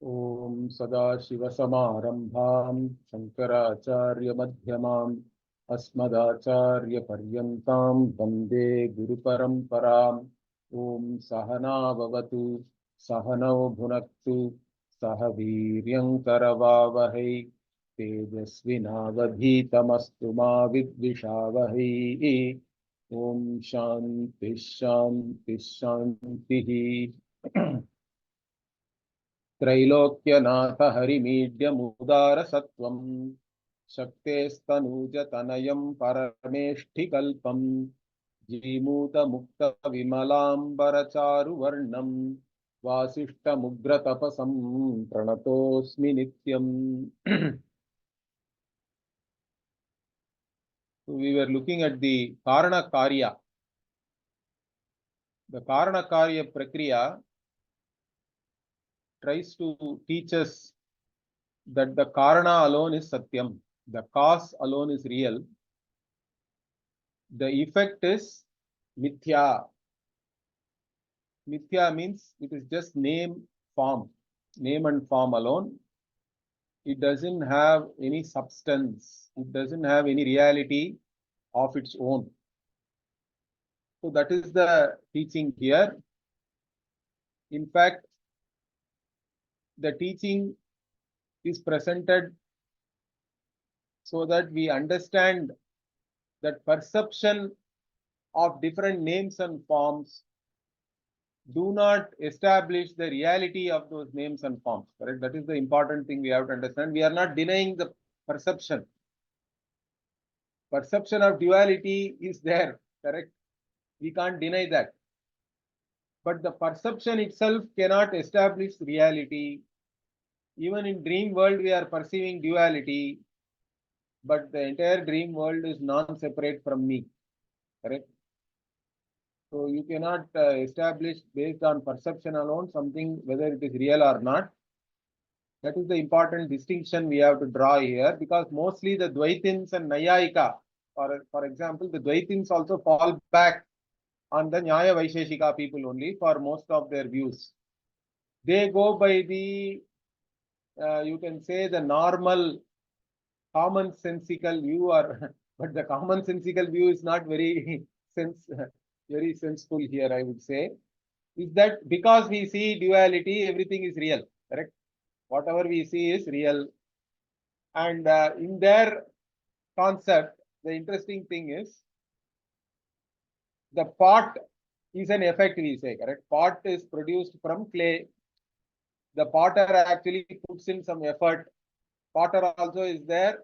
Om Sadashivasamārambhām Shankarāchaarya madhyamām Asmadācārya paryantam Vande Guru Paramparām. Om Sahana Bhavatu Sahanau Bhunaktu Saha Vīryam Karavāvahai Tejasvinavadhitamastu ma vidvishavahai. Om Shanti Shanti Shanti. Trailokyanath हरिमीड्यमुदारसत्वं शक्तेस्तनूजतनयं परमेष्ठिकल्पं जीमूतमुक्तविमलाम्बरचारुवर्णं वासिष्ठमुग्रतपसं प्रणतोऽस्मि नित्यम्. We were looking at the Karana Karya. The Karana Karya Prakriya tries to teach us that the Karana alone is Satyam, the cause alone is real, the effect is Mithya. Mithya means it is just name and form alone. It doesn't have any substance, it doesn't have any reality of its own. So that is the teaching here. In fact, the teaching is presented so that we understand that perception of different names and forms do not establish the reality of those names and forms. Correct? That is the important thing we have to understand. We are not denying the perception. Perception of duality is there. Correct? We can't deny that. But the perception itself cannot establish reality. Even in dream world, we are perceiving duality, but the entire dream world is non-separate from me. Correct? So you cannot establish based on perception alone something whether it is real or not. That is the important distinction we have to draw here, because mostly the Dvaitins and Nayayika, for example, the Dvaitins also fall back on the Nyaya Vaisheshika people only for most of their views. They go by the, you can say, the normal commonsensical view, or but the commonsensical view is not very very senseful here, I would say. Is that because we see duality, everything is real, correct? Whatever we see is real. And in their concept, the interesting thing is the pot is an effect, we say, correct? Pot is produced from clay. The potter actually puts in some effort. Potter also is there.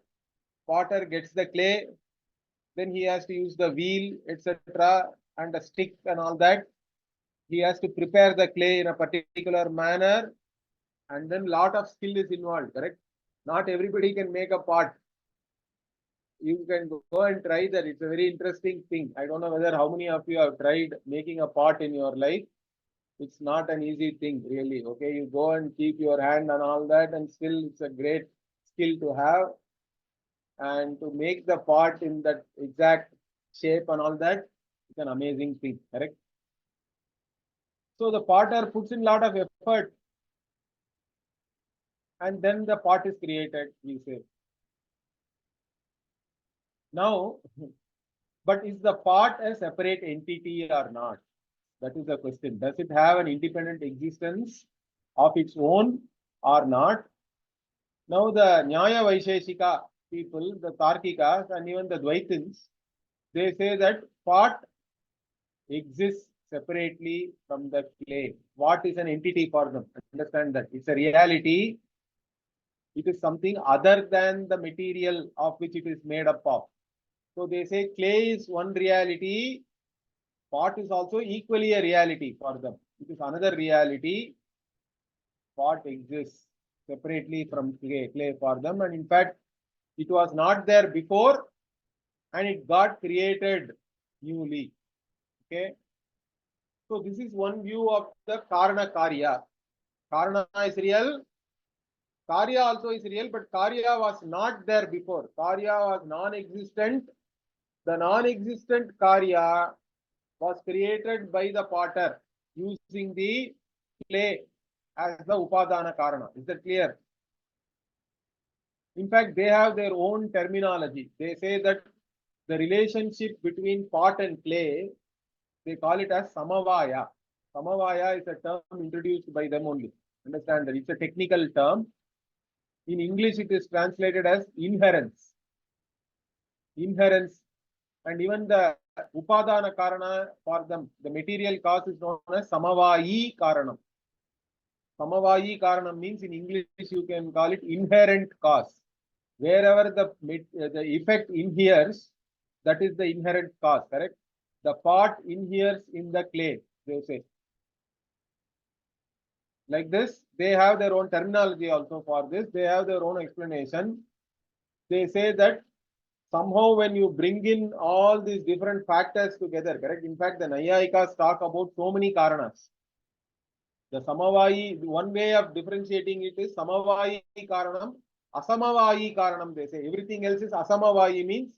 Potter gets the clay, then he has to use the wheel, etc., and a stick and all that. He has to prepare the clay in a particular manner, and then lot of skill is involved, correct? Not everybody can make a pot. You can go and try that. It's a very interesting thing. I don't know whether how many of you have tried making a pot in your life. It's not an easy thing, really. Okay, you go and keep your hand and all that, and still it's a great skill to have. And to make the pot in that exact shape and all that, it's an amazing thing, correct? So the potter puts in a lot of effort, and then the pot is created, we say. Now, but is the pot a separate entity or not? That is the question. Does it have an independent existence of its own or not? Now the Nyaya Vaisheshika people, the Tarkikas and even the Dvaitins, they say that pot exists separately from the clay. What is an entity for them? Understand that it's a reality. It is something other than the material of which it is made up of. So they say clay is one reality. Pot is also equally a reality for them. It is another reality. Pot exists separately from clay for them. And in fact, it was not there before and it got created newly. Okay. So this is one view of the Karana Karya. Karana is real. Karya also is real, but Karya was not there before. Karya was non-existent. The non-existent Karya was created by the potter using the clay as the Upadana Karana. Is that clear? In fact, they have their own terminology. They say that the relationship between pot and clay, they call it as Samavaya. Samavaya is a term introduced by them only. Understand that it's a technical term. In English, it is translated as inherence. Inherence. And even the Upadana Karana for them, the material cause is known as Samavayi Karanam. Samavayi Karanam means in English you can call it inherent cause. Wherever the effect inheres, that is the inherent cause, correct? The pot inheres in the clay, they say. Like this, they have their own terminology also for this. They have their own explanation. They say that somehow when you bring in all these different factors together, correct? In fact, the Nayayikas talk about so many karanas. The Samavayi, one way of differentiating it is Samavayi Karanam, Asamavayi Karanam, they say. Everything else is Asamavayi, means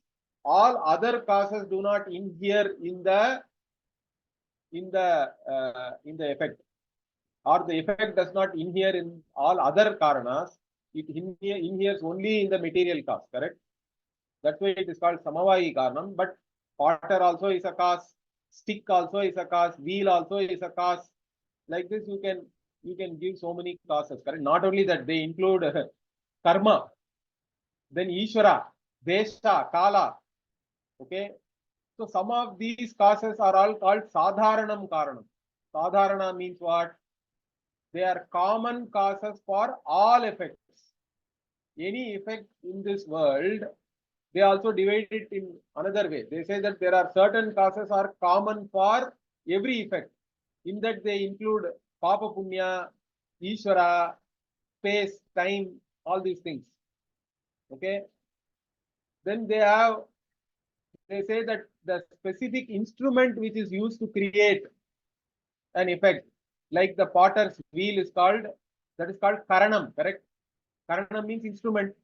all other causes do not inhere in the effect, or the effect does not inhere in all other Karanas. It inheres only in the material cause, correct? That's why it is called Samavayi Karanam. But water also is a cause, stick also is a cause, wheel also is a cause. Like this, you can give so many causes, correct? Not only that, they include karma, then Ishvara, Desha, Kala. Okay. So some of these causes are all called Sadharanam Karanam. Sadharana means what? They are common causes for all effects. Any effect in this world, they also divide it in another way. They say that there are certain causes are common for every effect. In that they include Papa Punya, Ishvara, space, time, all these things. Okay. Then they say that the specific instrument which is used to create an effect, like the potter's wheel is called, that is called Karanam, correct? Karanam means instrument.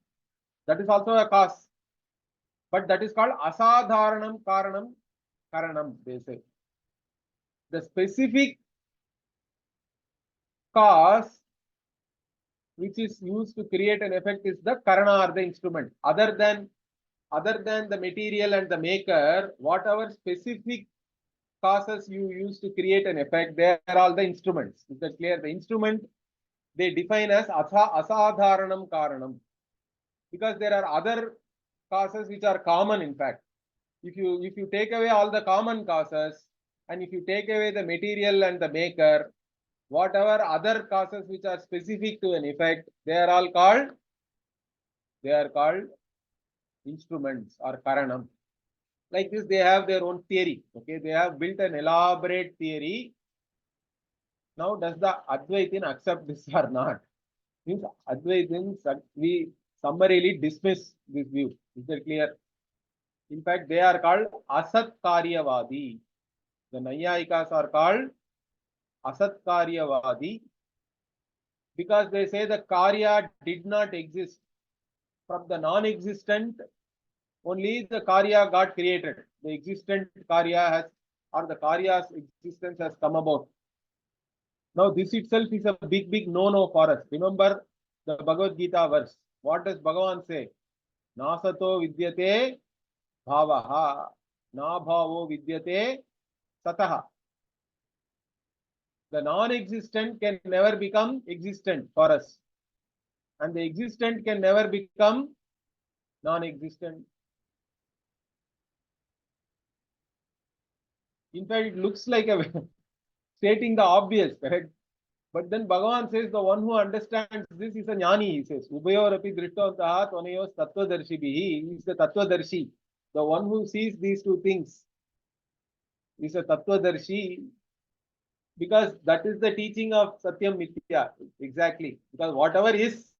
That is also a cause. But that is called Asadharanam Karanam, they say. The specific cause which is used to create an effect is the Karana or the instrument. Other than the material and the maker, whatever specific causes you use to create an effect, they are all the instruments. Is that clear? The instrument they define as Asadharanam Karanam, because there are other causes which are common. In fact, if you take away all the common causes, and if you take away the material and the maker, whatever other causes which are specific to an effect, they are called instruments or Karanam. Like this, they have their own theory. Okay, they have built an elaborate theory. Now, does the Advaitin accept this or not? Means Advaitins, we summarily dismiss this view. Is that clear? In fact, they are called Asat Karyavadi. The Nayayikas are called Asat Karyavadi because they say the Karya did not exist. From the non-existent, only the Karya got created. The existent Karya has, or the Karya's existence has come about. Now, this itself is a big no-no for us. Remember the Bhagavad Gita verse. What does Bhagavan say? Nasato vidyate bhavaha, na bhavo vidyate sataha. The non-existent can never become existent for us. And the existent can never become non-existent. In fact, it looks like a stating the obvious, correct? But then Bhagavan says the one who understands this is a jnani, he says. Ubayorapi drishtavantaha tvanayos tattvadarshi bihi. He is the tattvadarshi. The one who sees these two things is a tattvadarshi, because that is the teaching of Satyam Mithya. Exactly. Because whatever is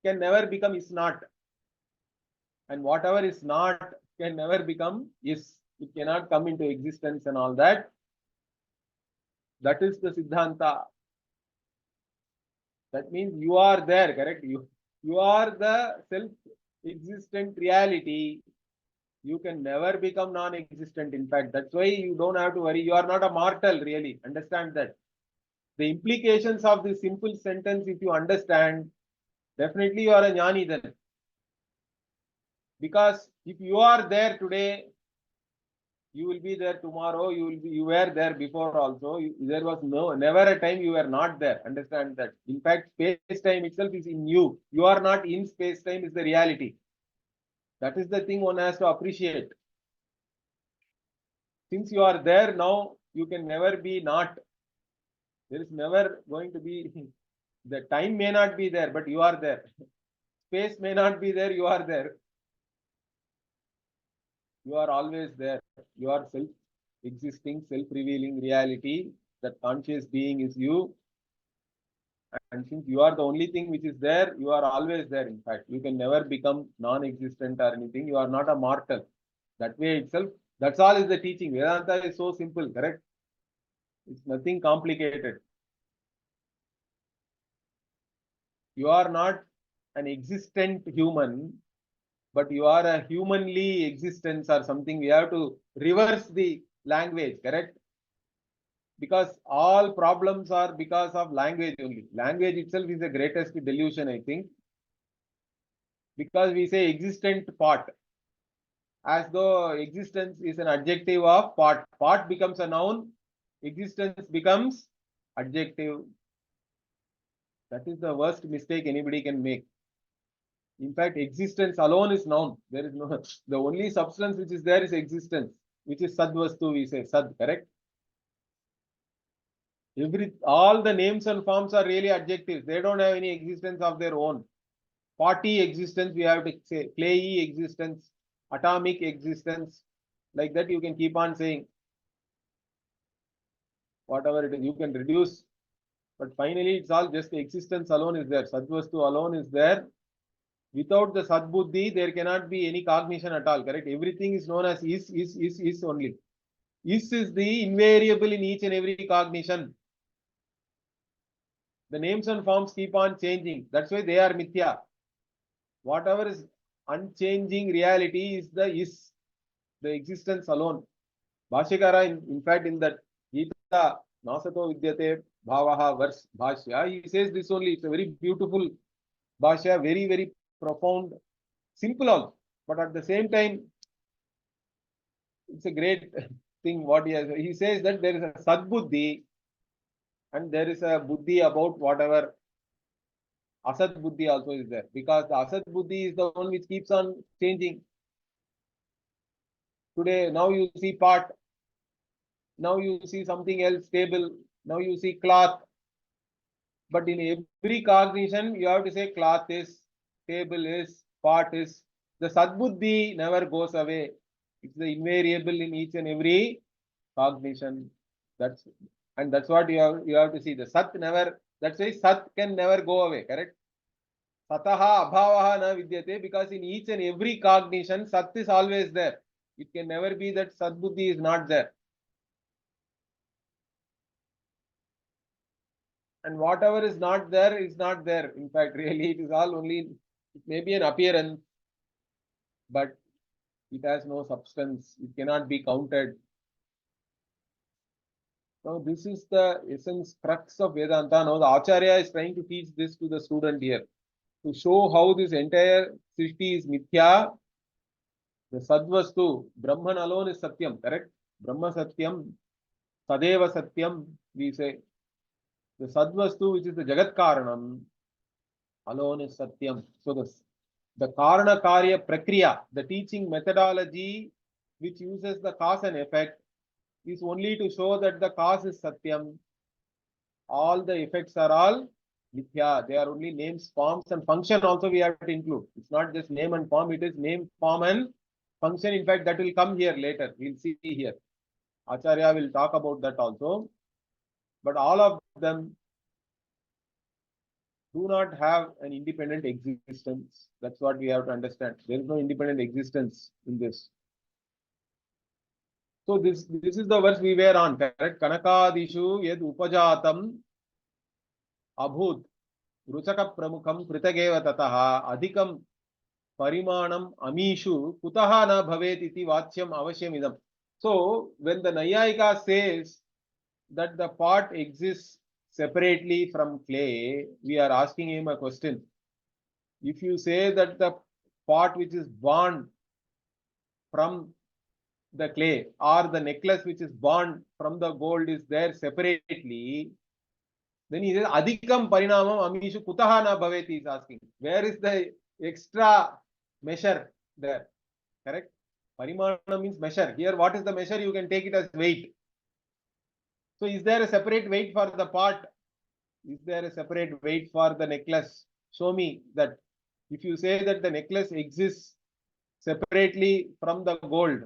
can never become is not. And whatever is not can never become is. It cannot come into existence and all that. That is the Siddhanta. That means you are there, correct? You are the self-existent reality. You can never become non-existent. In fact, that's why you don't have to worry. You are not a mortal, really. Understand that. The implications of this simple sentence, if you understand, definitely you are a jnani then. Because if you are there today, you will be there tomorrow. You were there before also. There was never a time you were not there. Understand that. In fact, space time itself is in you. You are not in space time is the reality. That is the thing one has to appreciate. Since you are there now, you can never be not. There is never going to be, the time may not be there, but you are there. Space may not be there, you are there. You are always there. You are self-existing, self-revealing reality. That conscious being is you. And since you are the only thing which is there, you are always there. In fact, you can never become non-existent or anything. You are not a mortal. That way itself, that's all is the teaching. Vedanta is so simple, correct? It's nothing complicated. You are not an existent human, but you are a humanly existence or something. We have to reverse the language, correct? Because all problems are because of language only. Language itself is the greatest delusion, I think. Because we say existent part, as though existence is an adjective of part. Part becomes a noun, existence becomes adjective. That is the worst mistake anybody can make. In fact, existence alone is noun. There is no, the only substance which is there is existence, which is sadvastu, we say sad, correct? All the names and forms are really adjectives. They don't have any existence of their own. Party existence, we have to say, clay existence, atomic existence, like that you can keep on saying. Whatever it is, you can reduce. But finally, it's all just the existence alone is there. Sadvastu alone is there. Without the sadbuddhi, there cannot be any cognition at all, correct? Everything is known as is only. Is the invariable in each and every cognition. The names and forms keep on changing. That's why they are mithya. Whatever is unchanging reality is the existence alone. Bhashyakara, in fact, in that Gita, Nasato Vidyate Bhavaha verse Bhashya, he says this only. It's a very beautiful Bhashya, very, very profound, simple also. But at the same time, it's a great thing what he has. He says that there is a sadbuddhi and there is a buddhi about whatever. Asad buddhi also is there, because the asad buddhi is the one which keeps on changing. Today, now you see part, now you see something else stable, now you see cloth. But in every cognition, you have to say cloth is, table is, part is. The sadbuddhi never goes away. It's the invariable in each and every cognition. That's what you have to see. The sat never. That's why sat can never go away. Correct. Sataha abhavaha na vidyate, because in each and every cognition, sat is always there. It can never be that sadbuddhi is not there. And whatever is not there is not there. In fact, really, it is all only, it may be an appearance, but it has no substance. It cannot be counted. Now, this is the essence, crux of Vedanta. Now, the Acharya is trying to teach this to the student here, to show how this entire Srishti is mithya. The Sadvastu, Brahman alone is Satyam, correct? Brahma Satyam, Sadeva Satyam, we say. The Sadvastu, which is the Jagat Karanam, alone is Satyam. So, the Karana Karya Prakriya, the teaching methodology which uses the cause and effect, is only to show that the cause is Satyam. All the effects are all mithya. They are only names, forms, and function also we have to include. It's not just name and form, it is name, form, and function. In fact, that will come here later. We'll see here. Acharya will talk about that also. But all of them do not have an independent existence. That's what we have to understand. There is no independent existence in this. So this is the verse we were on, correct? Kanakadishu yed upajatam abhut ruchaka pramukham pritageva tataha adhikam parimanam amishu kutaha na bhavet iti vachyam avashyam idam. So when the Nayayika says that the pot exists separately from clay, we are asking him a question. If you say that the pot which is born from the clay or the necklace which is born from the gold is there separately, then he says, Adhikam Parinamam Amishu Kutaha na Bhavet, he is asking. Where is the extra measure there? Correct? Parimana means measure. Here, what is the measure? You can take it as weight. So, is there a separate weight for the pot? Is there a separate weight for the necklace? Show me that. If you say that the necklace exists separately from the gold,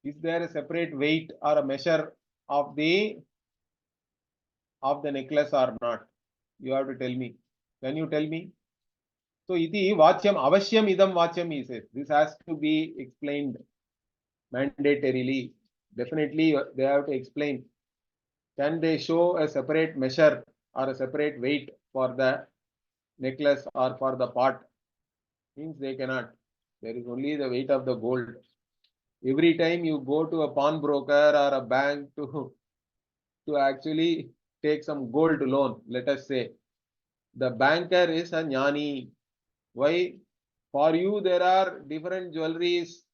is there a separate weight or a measure of the necklace or not? You have to tell me. Can you tell me? So, iti vachyam avashyam idam vachyam, he says. This has to be explained mandatorily. Definitely, they have to explain. Can they show a separate measure or a separate weight for the necklace or for the pot? Means they cannot. There is only the weight of the gold. Every time you go to a pawnbroker or a bank to actually take some gold loan, let us say, the banker is a jnani. Why? For you, there are different jewelries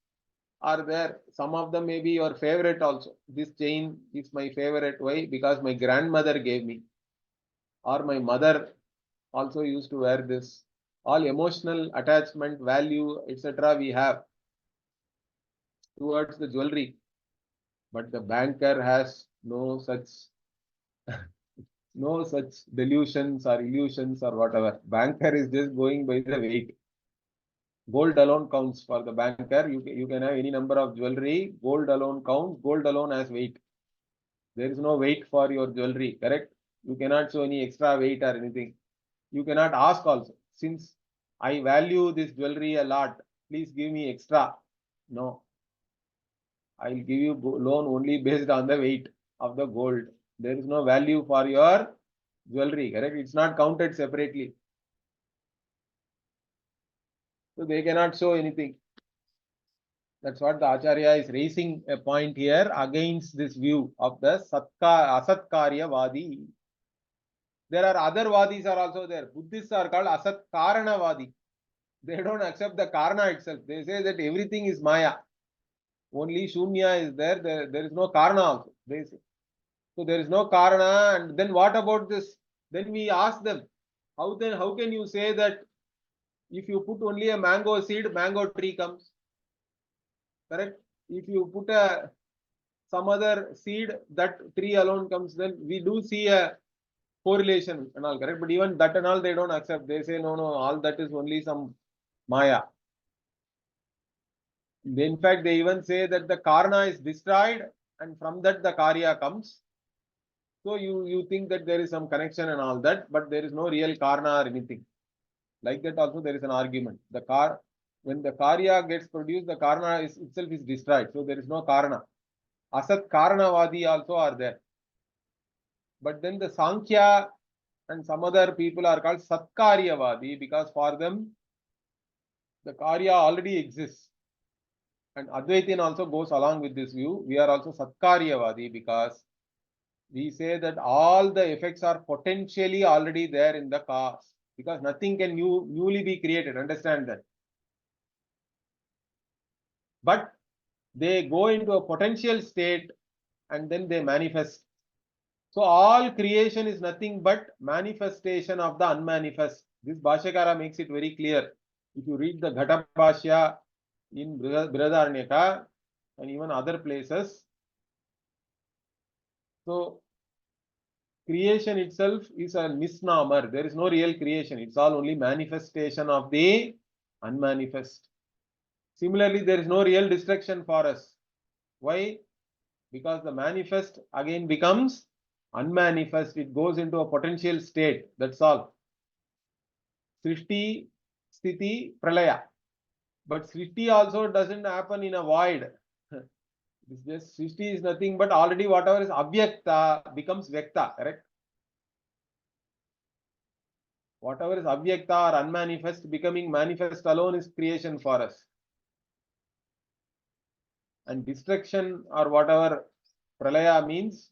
are there. Some of them may be your favorite also. This chain is my favorite. Why? Because my grandmother gave me, or my mother also used to wear this. All emotional attachment, value, etc. we have towards the jewelry. But the banker has no such no such delusions or illusions or whatever. Banker is just going by the weight. Gold alone counts for the banker. You can have any number of jewelry. Gold alone counts. Gold alone has weight. There is no weight for your jewelry, correct? You cannot show any extra weight or anything. You cannot ask also. Since I value this jewelry a lot, please give me extra. No. I will give you loan only based on the weight of the gold. There is no value for your jewelry, correct? It's not counted separately. So they cannot show anything. That's what the Acharya is raising a point here against this view of the Asatkarya Vadi. There are other Vadis are also there. Buddhists are called Asatkarana Vadi. They don't accept the Karana itself. They say that everything is Maya. Only Shunya is there. There is no Karana also. They say. So there is no Karana. And then what about this? Then we ask them, how can you say that if you put only a mango seed, mango tree comes? Correct? If you put some other seed, that tree alone comes, then we do see a correlation and all, correct? But even that and all they don't accept. They say, no, all that is only some Maya. In fact, they even say that the Karna is destroyed and from that the Karya comes. So you think that there is some connection and all that, but there is no real Karna or anything. Like that also there is an argument. When the Karya gets produced, the Karna itself is destroyed. So there is no Karna. Asat Karanavadi also are there. But then the Sankhya and some other people are called Satkaryavadi because for them the Karya already exists. And Advaitin also goes along with this view. We are also Satkaryavadi because we say that all the effects are potentially already there in the cause because nothing can newly be created. Understand that. But they go into a potential state and then they manifest. So all creation is nothing but manifestation of the unmanifest. This Bhashyakara makes it very clear. If you read the Ghata Bhashya in Brihadaranyaka and even other places, so creation itself is a misnomer. There is no real creation. It's all only manifestation of the unmanifest. Similarly, there is no real destruction for us. Why? Because the manifest again becomes unmanifest. It goes into a potential state. That's all. Srishti, Sthiti, Pralaya. But Srishti also doesn't happen in a void. It's just Srishti is nothing but already whatever is Avyakta becomes Vyakta, correct? Whatever is Avyakta or unmanifest becoming manifest alone is creation for us. And destruction or whatever Pralaya means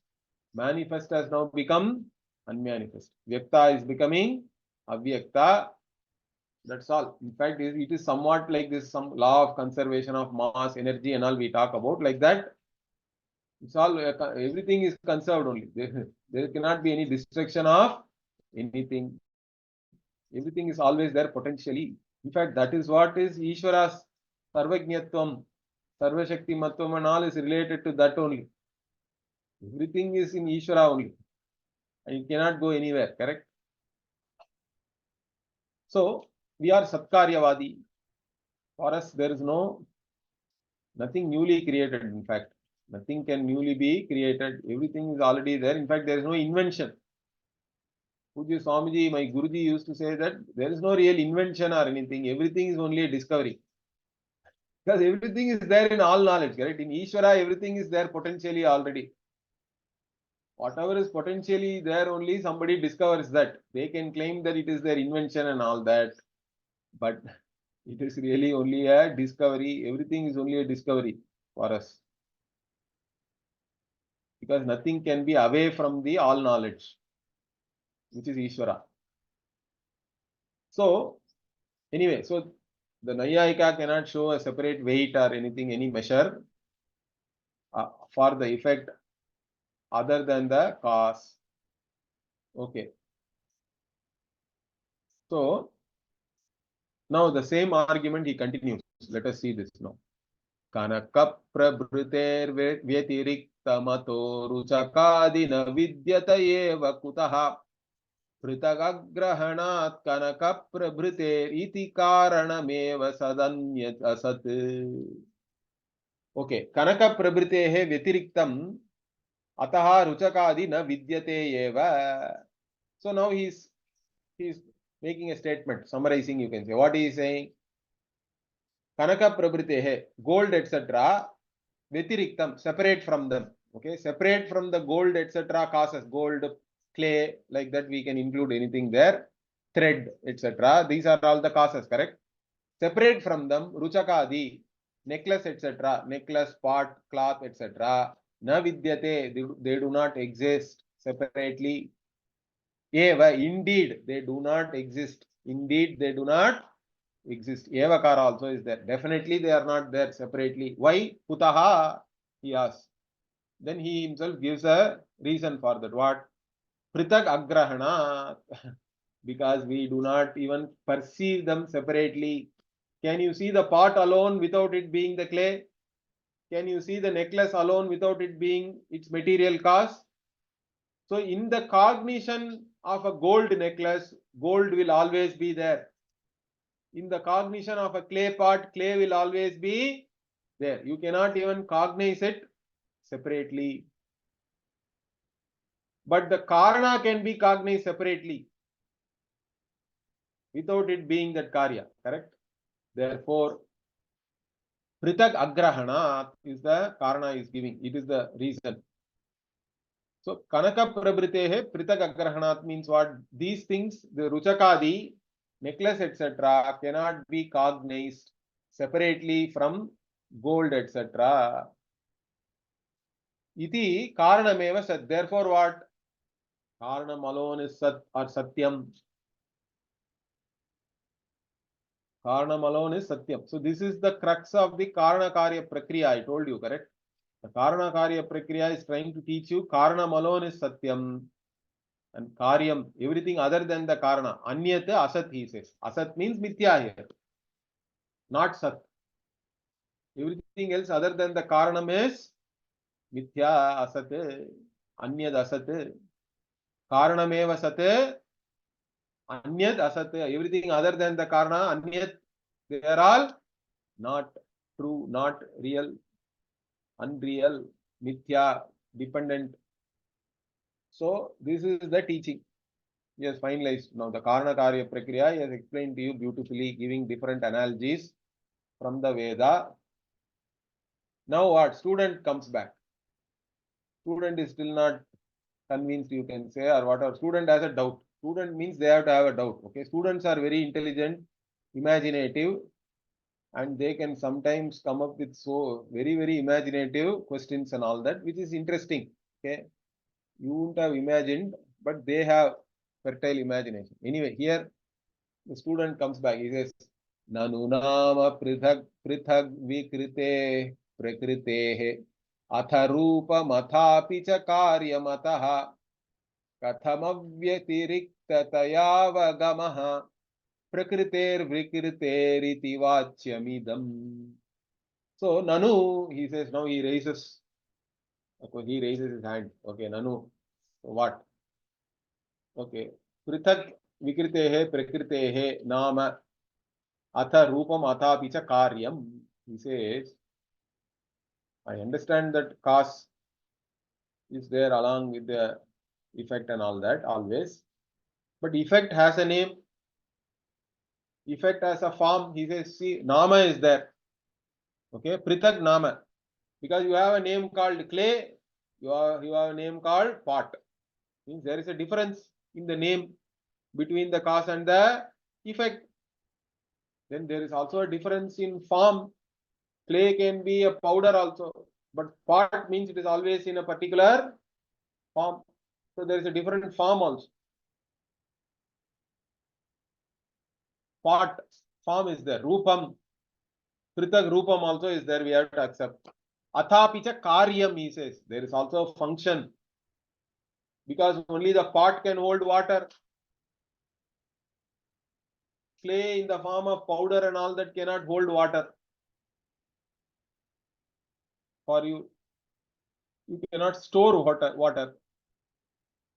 Manifest has now become unmanifest. Vyakta is becoming avyakta. That's all. In fact, it is somewhat like this, some law of conservation of mass, energy, and all we talk about like that. It's all everything is conserved only. There cannot be any destruction of anything. Everything is always there potentially. In fact, that is what is Ishvara's Sarvajñatvam, Sarvashakti Matvam and all is related to that only. Everything is in Ishvara only. And you cannot go anywhere, correct? So, we are Satkaryavadi. For us, there is nothing newly created, in fact. Nothing can newly be created. Everything is already there. In fact, there is no invention. Pujya Swamiji, my Guruji used to say that there is no real invention or anything. Everything is only a discovery. Because everything is there in all knowledge, correct? In Ishvara, everything is there potentially already. Whatever is potentially there, only somebody discovers that. They can claim that it is their invention and all that. But it is really only a discovery. Everything is only a discovery for us. Because nothing can be away from the all knowledge, which is Ishvara. So, anyway, so the Nayayika cannot show a separate weight or anything, any measure for the effect other than the cause. Okay. So, now the same argument he continues. Let us see this now. Kanaka prabhriter vyatirikta-mato ruchakadina vidyata eva kutaha pritagagrahanat kanaka prabhriter iti karanameva sadanyat asat. Okay, kanaka prabhritehe vyatiriktam ataha ruchakadi na vidyate eva. So now he's making a statement, summarizing, you can say. What he is saying? Kanaka prabhritehe, gold, etc. Vyatiriktam, separate from them. Okay, separate from the gold, etc. causes, gold, clay, like that we can include anything there. Thread, etc. These are all the causes, correct? Separate from them, ruchakadi, necklace, etc. Necklace, pot, cloth, etc. Na vidyate, they do not exist separately. Eva, indeed, they do not exist. Indeed, they do not exist. Evakara also is there. Definitely, they are not there separately. Why? Kutaha, he asks. Then he himself gives a reason for that. What? Pritag agrahana. Because we do not even perceive them separately. Can you see the pot alone without it being the clay? Can you see the necklace alone without it being its material cause? So in the cognition of a gold necklace, gold will always be there. In the cognition of a clay pot, clay will always be there. You cannot even cognize it separately. But the karana can be cognized separately without it being that karya, correct? Therefore, Pritag agrahana is the karana is giving. It is the reason. So, Kanaka Prabhritehe Pritag agrahanat means what? These things, the Ruchakadi, necklace, etc., cannot be cognized separately from gold, etc. Iti karanameva sat. Therefore, what? Karanam alone is sat or satyam. Karanam alone is satyam. So, this is the crux of the Karana Karya Prakriya. I told you, correct? The Karana Karya Prakriya is trying to teach you Karanam alone is satyam. And Karyam, everything other than the Karana. Anyat asat, he says. Asat means mithya here, not sat. Everything else other than the Karanam is mithya asat. Anyad asat. Karanameva sat. Anyad asat. Everything other than the Karana, Anyat, they are all not true, not real, unreal, mithya, dependent. So, this is the teaching. He has finalized. Now, the Karana Karya Prakriya, he has explained to you beautifully, giving different analogies from the Veda. Now what? Student comes back. Student is still not convinced, you can say, or whatever. Student has a doubt. Student means they have to have a doubt. Okay. Students are very intelligent, imaginative, and they can sometimes come up with so very, very imaginative questions and all that, which is interesting. Okay. You wouldn't have imagined, but they have fertile imagination. Anyway, here the student comes back. He says, Nanu nama prithag prithag vikrite prakritehe atha rupa mathapi cha karya mataha kathamavyatiriktaya vagamaha prakriter vikriteriti vachyamidam. So Nanu, he says, now he raises his hand. Okay, Nanu, what? Okay. Prithak vikritehe prakritehe nama atha rupam atha picha karyam. He says, I understand that cause is there along with the effect and all that always. But effect has a name. Effect has a form. He says, see, nama is there. Okay, prithak nama. Because you have a name called clay, you have a name called pot. Means there is a difference in the name between the cause and the effect. Then there is also a difference in form. Clay can be a powder also, but pot means it is always in a particular form. So there is a different form also. Pot form is there. Rupam, Prithak Rupam also is there. We have to accept. Athapicha Karyam, he says. There is also a function. Because only the pot can hold water. Clay in the form of powder and all that cannot hold water. For you cannot store water.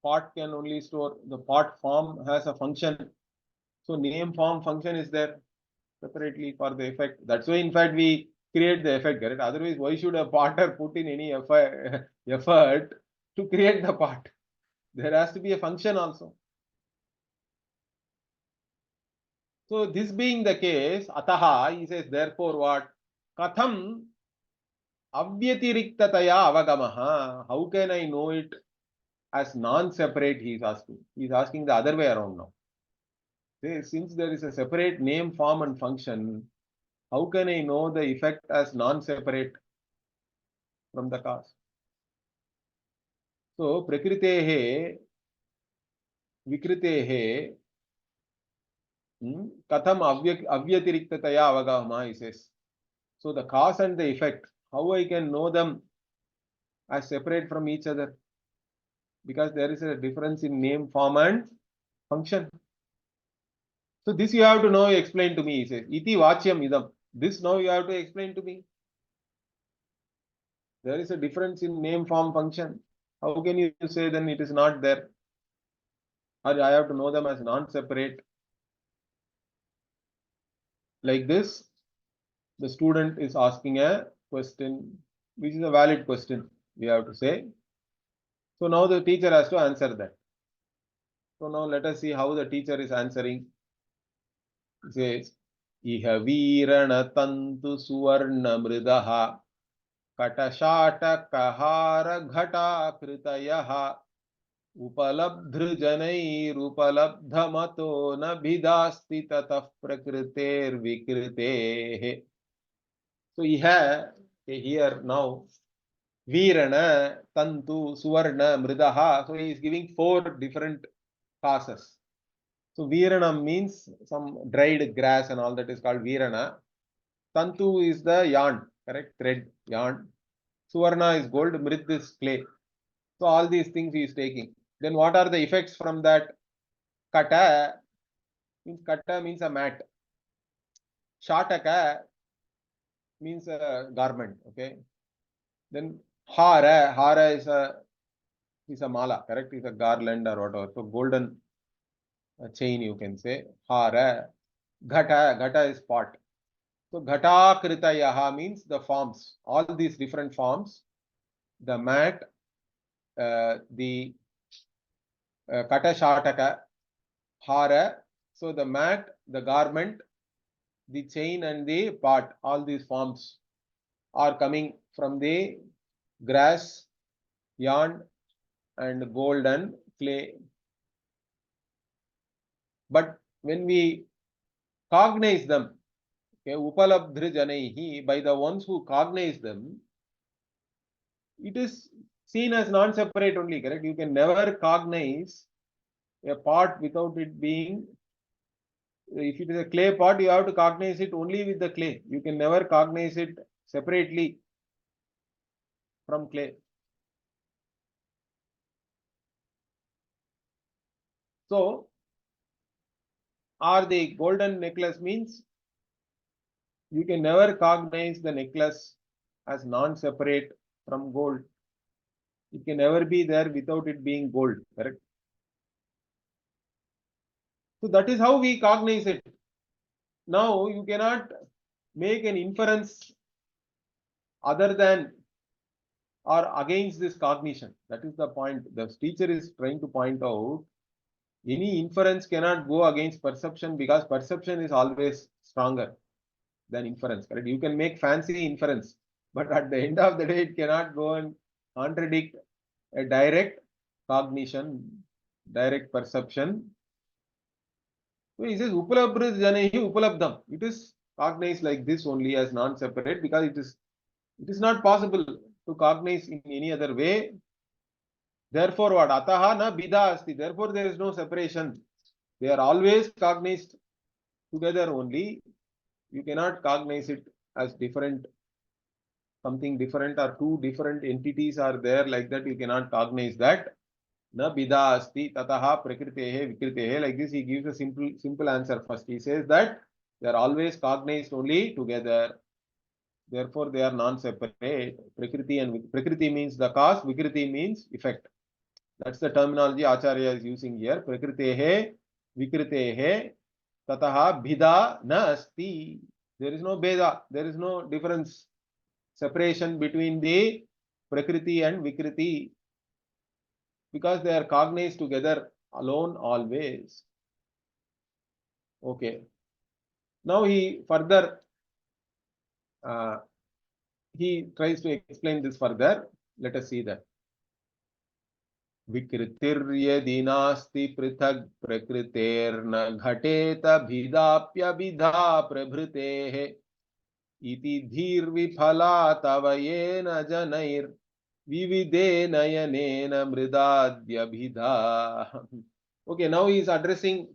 Pot can only store. The pot form has a function. So name, form, function is there separately for the effect. That's why, in fact, we create the effect, correct? Otherwise, why should a potter put in any effort to create the pot? There has to be a function also. So this being the case, ataha, he says, therefore what? Katham avyatiriktaya avagamaha. How can I know it as non-separate, he is asking. He is asking the other way around now. Since there is a separate name, form and function, how can I know the effect as non-separate from the cause? So, prakritehe, vikritehe, katham avyatiriktaya avagama, he says. So, the cause and the effect, how I can know them as separate from each other? Because there is a difference in name, form and function. So, this you have to know, explain to me, he says. Iti vachyam idam. This now you have to explain to me. There is a difference in name, form, function. How can you say then it is not there? Or I have to know them as non-separate. Like this, the student is asking a question, which is a valid question, we have to say. So now the teacher has to answer that. So now let us see how the teacher is answering. He says, Iha virana tantu suvarna mridaha katashata kahara ghata kritayaha उपलब्धजनैरुपलब्धमतो न भिदास्ति ततः प्रकृतेर्विकृतेः. So here now Virana, Tantu, Suvarna, Mridaha. So he is giving 4 different causes. So Virana means some dried grass and all that is called Virana. Tantu is the yarn, correct? Thread, yarn. Suvarna is gold, Mrid is clay. So all these things he is taking. Then what are the effects from that? Kata means a mat. Shataka means a garment. Okay. Then hara is a mala, correct? Is a garland or whatever. So golden chain you can say. Hara. Ghata is pot. So ghata kritayaha means the forms. All these different forms. The mat, the kata shataka, hara. So the mat, the garment, the chain and the pot, all these forms are coming from the grass, yarn and gold and clay. But when we cognize them, okay, upalabdhrijanaihi, by the ones who cognize them, it is seen as non-separate only, correct? You can never cognize a pot without it being, if it is a clay pot, you have to cognize it only with the clay. You can never cognize it separately from clay. So, or the golden necklace means you can never cognize the necklace as non-separate from gold. It can never be there without it being gold, correct? So that is how we cognize it. Now you cannot make an inference other than or against this cognition. That is the point. The teacher is trying to point out any inference cannot go against perception because perception is always stronger than inference, correct? You can make fancy inference, but at the end of the day, it cannot go and contradict a direct cognition, direct perception. So he says, Upalabhris janehi upalabdham. It is cognized like this only as non-separate because it is not possible to cognize in any other way. Therefore, what? Ataha na bida asti. Therefore, there is no separation. They are always cognized together only. You cannot cognize it as different, something different, or two different entities are there like that. You cannot cognize that. Na bida asti tataha prakritehe vikritehe. Like this, he gives a simple answer first. He says that they are always cognized only together. Therefore, they are non-separate. Prakriti and Prakriti means the cause, Vikriti means effect. That's the terminology Acharya is using here. Prakritehe, Vikritehe, tataha bhida na asti. There is no bheda. There is no difference, separation between the Prakriti and Vikriti because they are cognized together alone always. Okay. Now he further he tries to explain this further. Let us see that. विकृतिर्यदि नास्ति पृथक् प्रकृतेर्न घटेत भिदाप्यभिधा प्रभृतेः इति धीर्विफला तव येन जनैर् विविधेन यनेन मृदाद्यभिधा. Okay, now he is addressing,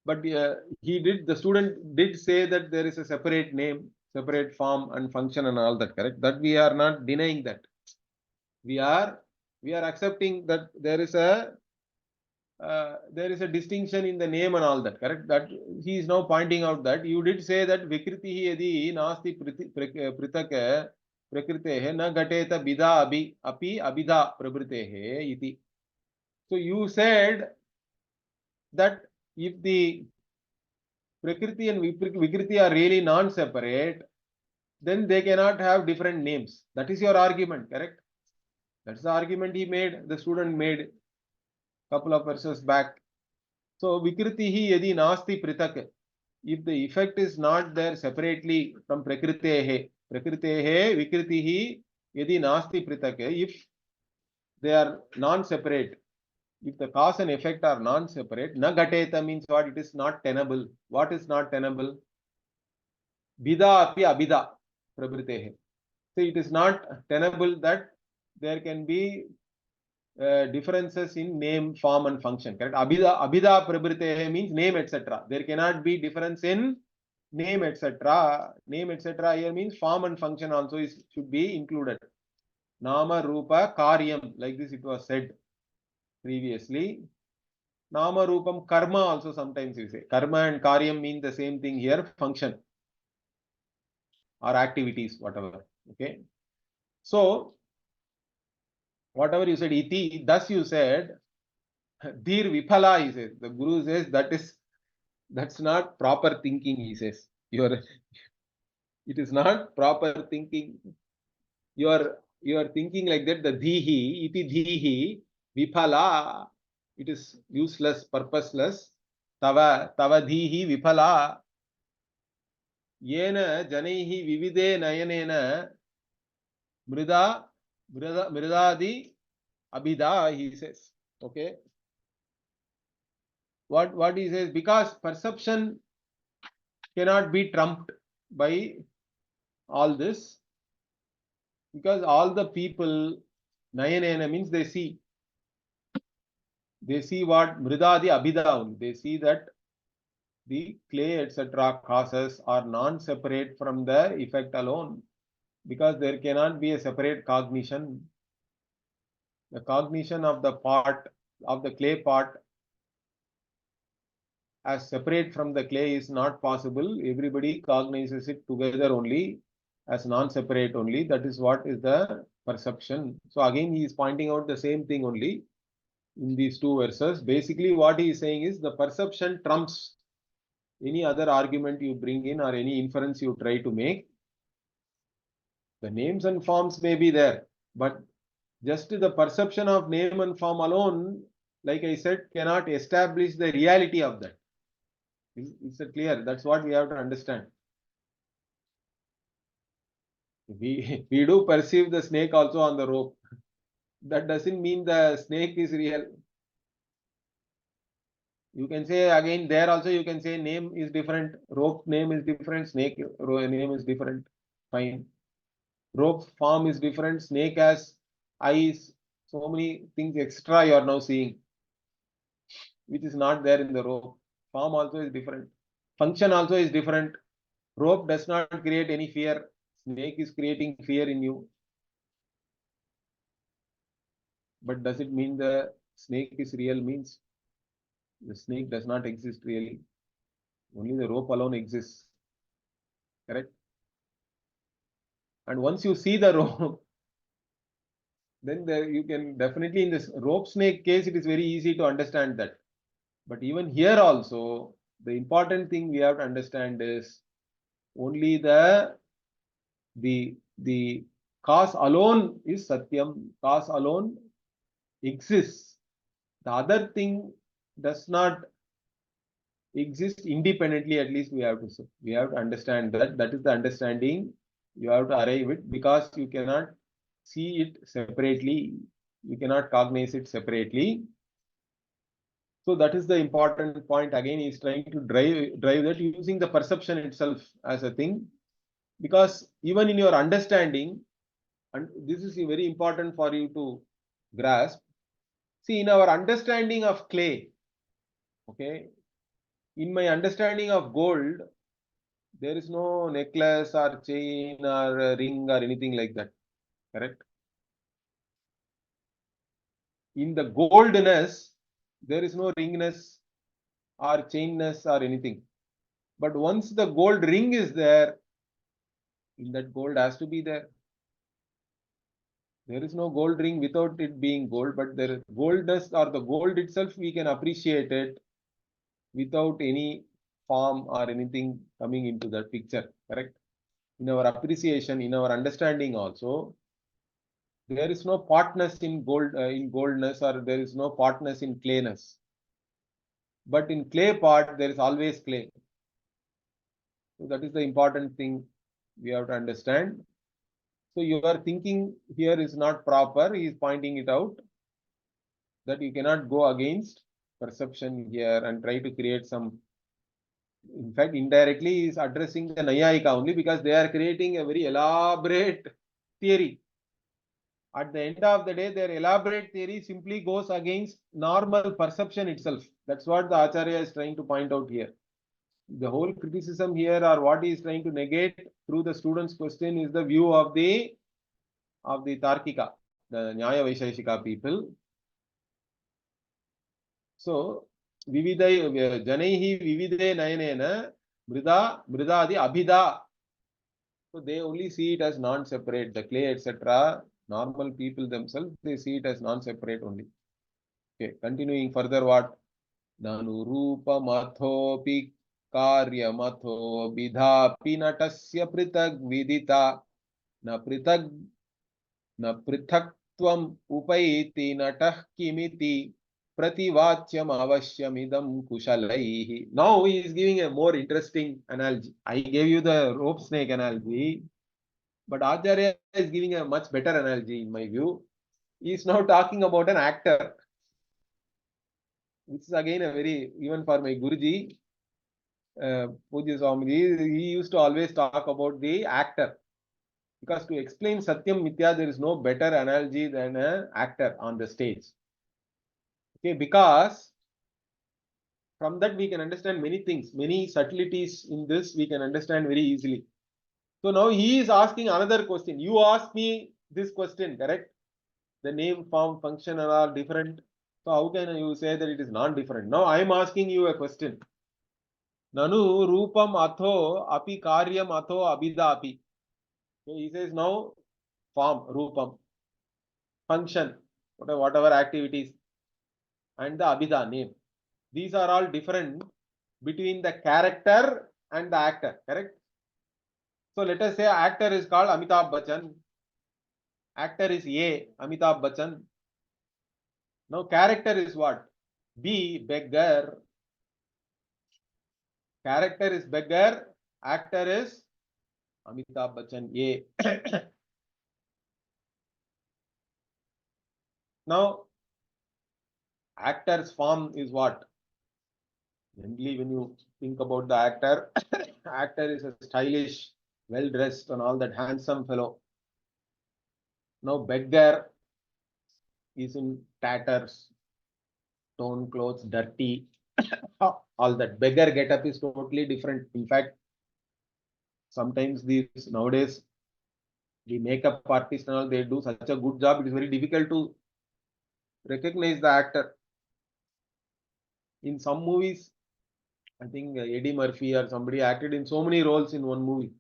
but the student did say that there is a separate name, separate form and function and all that, correct? That we are not denying that. We are accepting that there is a distinction in the name and all that, correct? That he is now pointing out that you did say that vikritihi yadi nasti pritaka prakritehe na gateta bida api abida prabritehe iti. So you said that if the prakriti and vikriti are really non-separate, then they cannot have different names. That is your argument, correct? That's the argument he made, the student made couple of verses back. So vikritihi yadi nasti pritak. If the effect is not there separately from prakritehe vikritihi yadi nasti pritak, if they are non-separate, if the cause and effect are non-separate, na gateta means what? It is not tenable. What is not tenable? Bida api abida prabritehe. So it is not tenable that there can be differences in name, form and function, correct? Abhida prabritehe means name, etc. There cannot be difference in name, etc. Name, etc. here means form and function also should be included. Nama, Rupa, Karyam, like this it was said previously. Nama, Rupam, Karma also sometimes you say. Karma and Karyam mean the same thing here, function or activities, whatever. Okay. So, whatever you said, iti, thus you said, Dhir Viphala, he says. The Guru says that's not proper thinking, he says. It is not proper thinking. You are thinking like that, the dhihi, iti dhihi, viphala, it is useless, purposeless. Tava dhihi viphala. Yena janaihi vivide nayanena mridadi abhida, he says. Okay. What he says, because perception cannot be trumped by all this. Because all the people, Nayanena means they see. They see what Mridadi Abhida. They see that the clay, etc., causes are non-separate from the effect alone. Because there cannot be a separate cognition. The cognition of the part, of the clay part, as separate from the clay is not possible. Everybody cognizes it together only, as non-separate only. That is what is the perception. So again, he is pointing out the same thing only in these two verses. Basically, what he is saying is the perception trumps any other argument you bring in or any inference you try to make. The names and forms may be there, but just the perception of name and form alone, like I said, cannot establish the reality of that. Is it clear? That's what we have to understand. We do perceive the snake also on the rope. That doesn't mean the snake is real. You can say again there also, you can say name is different, rope name is different, snake name is different. Fine. Rope form is different, snake has eyes, so many things extra you are now seeing, which is not there in the rope. Form also is different. Function also is different. Rope does not create any fear. Snake is creating fear in you. But does it mean the snake is real? Means the snake does not exist really. Only the rope alone exists. Correct? And once you see the rope, then you can definitely, in this rope snake case, it is very easy to understand that. But even here also, the important thing we have to understand is only the cause alone is satyam. Cause alone exists. The other thing does not exist independently. At least we have to understand that. That is the understanding you have to arrive with, because you cannot see it separately. You cannot cognize it separately. So that is the important point. Again, he is trying to drive that using the perception itself as a thing, because even in your understanding, and this is very important for you to grasp. See, in our understanding of clay, okay, in my understanding of gold, there is no necklace or chain or ring or anything like that. Correct? In the goldness, there is no ringness or chainness or anything. But once the gold ring is there, in that gold has to be there. There is no gold ring without it being gold, but there is goldness, or the gold itself, we can appreciate it without any form or anything coming into the picture. Correct? In our appreciation, in our understanding also, there is no partness in goldness, or there is no partness in clayness. But in clay part, there is always clay. So that is the important thing we have to understand. So your thinking here is not proper. He is pointing it out that you cannot go against perception here and try to create some. In fact, indirectly, he is addressing the Nayayika only, because they are creating a very elaborate theory. At the end of the day, their elaborate theory simply goes against normal perception itself. That's what the Acharya is trying to point out here. The whole criticism here, or what he is trying to negate through the student's question, is the view of the Tarkika, the Nyaya Vaisheshika people. So, Vividai Janaihi Vivide Nayanena Mridadi Abhida. So they only see it as non-separate. The clay, etc. Normal people themselves, they see it as non-separate only. Okay, continuing further, what? Nanu Rupa Mathopi Karya Matho Bidhapi Natasya Pritag Vidita Na Pritag Na Prithaktuam Upaiti Natah Kimiti Prativachyam Avashyamidam Kushalaihi. Now he is giving a more interesting analogy. I gave you the rope snake analogy, but Acharya is giving a much better analogy in my view. He is now talking about an actor, which is again a very, even for my Guruji, Pujya Swamiji, he used to always talk about the actor. Because to explain Satyam Mithya, there is no better analogy than an actor on the stage. Okay, because from that we can understand many things, many subtleties in this we can understand very easily. So now he is asking another question. You asked me this question, correct? The name, form, function are all different. So how can you say that it is non-different? Now I am asking you a question. Nanu rupam atho api karyam atho abhida api. Okay, he says now form, rupam, function, whatever activities, and the abhida, name. These are all different between the character and the actor, correct? So let us say actor is called Amitabh Bachchan. Actor is A, Amitabh Bachchan. Now character is what? B, beggar. Character is beggar. Actor is Amitabh Bachchan A. Now actor's form is what? Generally, when you think about the actor, actor is a stylish, well dressed, and all that handsome fellow. Now beggar is in tatters, torn clothes, dirty, all that. Beggar getup is totally different. In fact, sometimes these nowadays the makeup artist and all, they do such a good job. It is very difficult to recognize the actor. In some movies, I think Eddie Murphy or somebody acted in so many roles in one movie.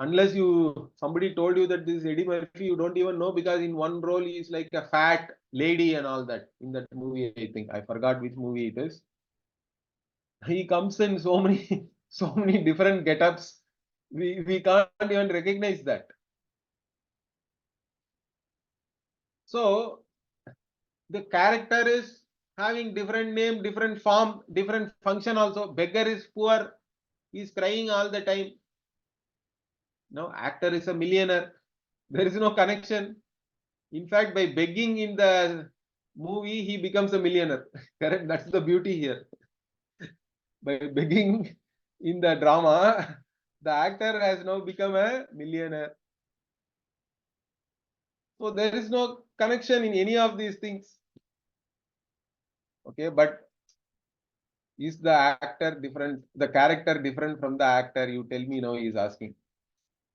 Unless somebody told you that this is Eddie Murphy, you don't even know, because in one role he is like a fat lady and all that in that movie. I think I forgot which movie it is. He comes in so many so many different get-ups. We can't even recognize that. So the character is having different name, different form, different function also. Beggar is poor, he is crying all the time. Now actor is a millionaire. There is no connection. In fact, by begging in the movie, he becomes a millionaire. Correct? That's the beauty here. By begging in the drama, the actor has now become a millionaire. So there is no connection in any of these things. Okay, but is the actor different, the character different from the actor? You tell me now, he is asking.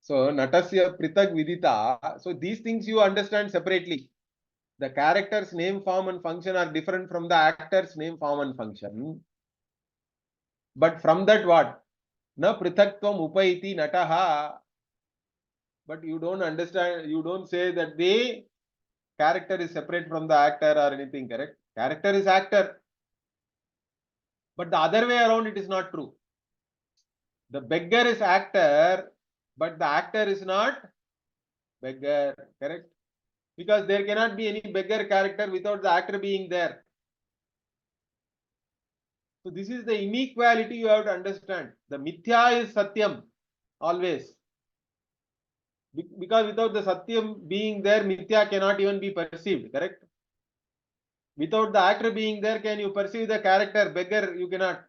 So Natasya Pritag Vidita. So these things you understand separately. The character's name, form, and function are different from the actor's name, form, and function. But from that what? Na prithakvam upaiti nataha. But you don't understand, you don't say that the character is separate from the actor or anything, correct? Character is actor. But the other way around, it is not true. The beggar is actor, but the actor is not beggar, correct? Because there cannot be any beggar character without the actor being there. So this is the inequality you have to understand. The mithya is satyam, always. Because without the satyam being there, mithya cannot even be perceived, correct? Without the actor being there, can you perceive the character? Beggar, you cannot.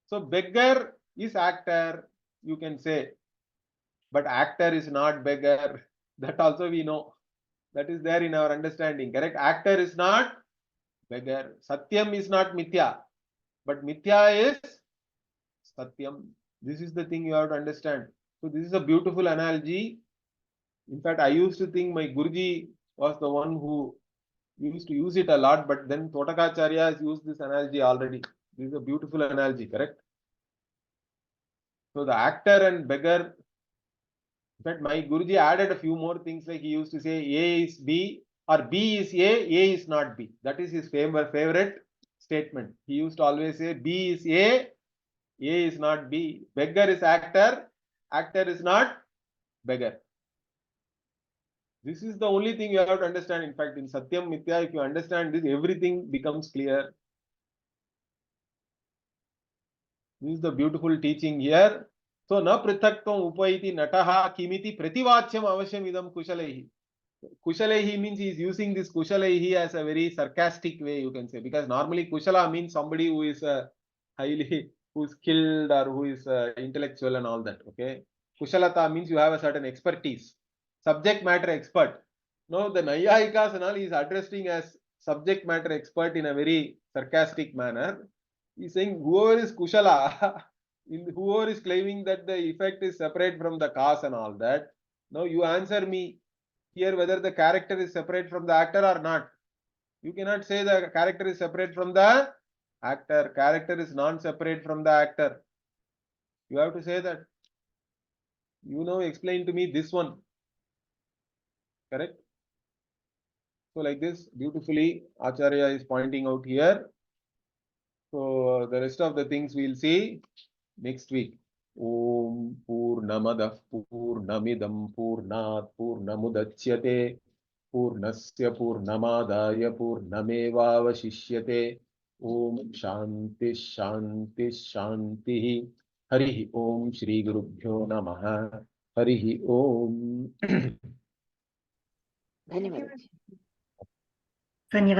So beggar is actor, you can say. But actor is not beggar. That also we know. That is there in our understanding, correct? Actor is not beggar. Satyam is not mithya. But mithya is satyam. This is the thing you have to understand. So this is a beautiful analogy. In fact, I used to think my Guruji was the one who used to use it a lot, but then Totakaacharya has used this analogy already. This is a beautiful analogy, correct? So the actor and beggar. In fact, my Guruji added a few more things, like he used to say A is B or B is A is not B. That is his favorite statement. He used to always say B is A is not B. Beggar is actor is not beggar. This is the only thing you have to understand. In fact, in Satyam Mithya, if you understand this, everything becomes clear. This is the beautiful teaching here. So, na prithaktam upaiti nataha kimiti prativachyam avasyam idam kushalaihi. Kushalaihi means he is using this kushalaihi as a very sarcastic way, you can say, because normally kushala means somebody who is highly, who is skilled or who is intellectual and all that. Okay. Kushalata means you have a certain expertise, subject matter expert. No, the Nayayikas and all he is addressing as subject matter expert in a very sarcastic manner. He is saying whoever is Kushala, whoever is claiming that the effect is separate from the cause and all that. Now you answer me here whether the character is separate from the actor or not. You cannot say the character is separate from the actor. Character is non-separate from the actor. You have to say that. You know, explain to me this one. Correct? So like this, beautifully, Acharya is pointing out here. So the rest of the things we'll see next week. Om Purnamadah Purnamidam Purnat Purnamudachyate Purnasya Purnamadaya Purnamevavashishyate. Om Shanti Shanti Shanti. Harihi Om Shri Gurubhyo Namaha. Harihi Om. ಧನ್ಯವಾದ. ಧನ್ಯವಾದ.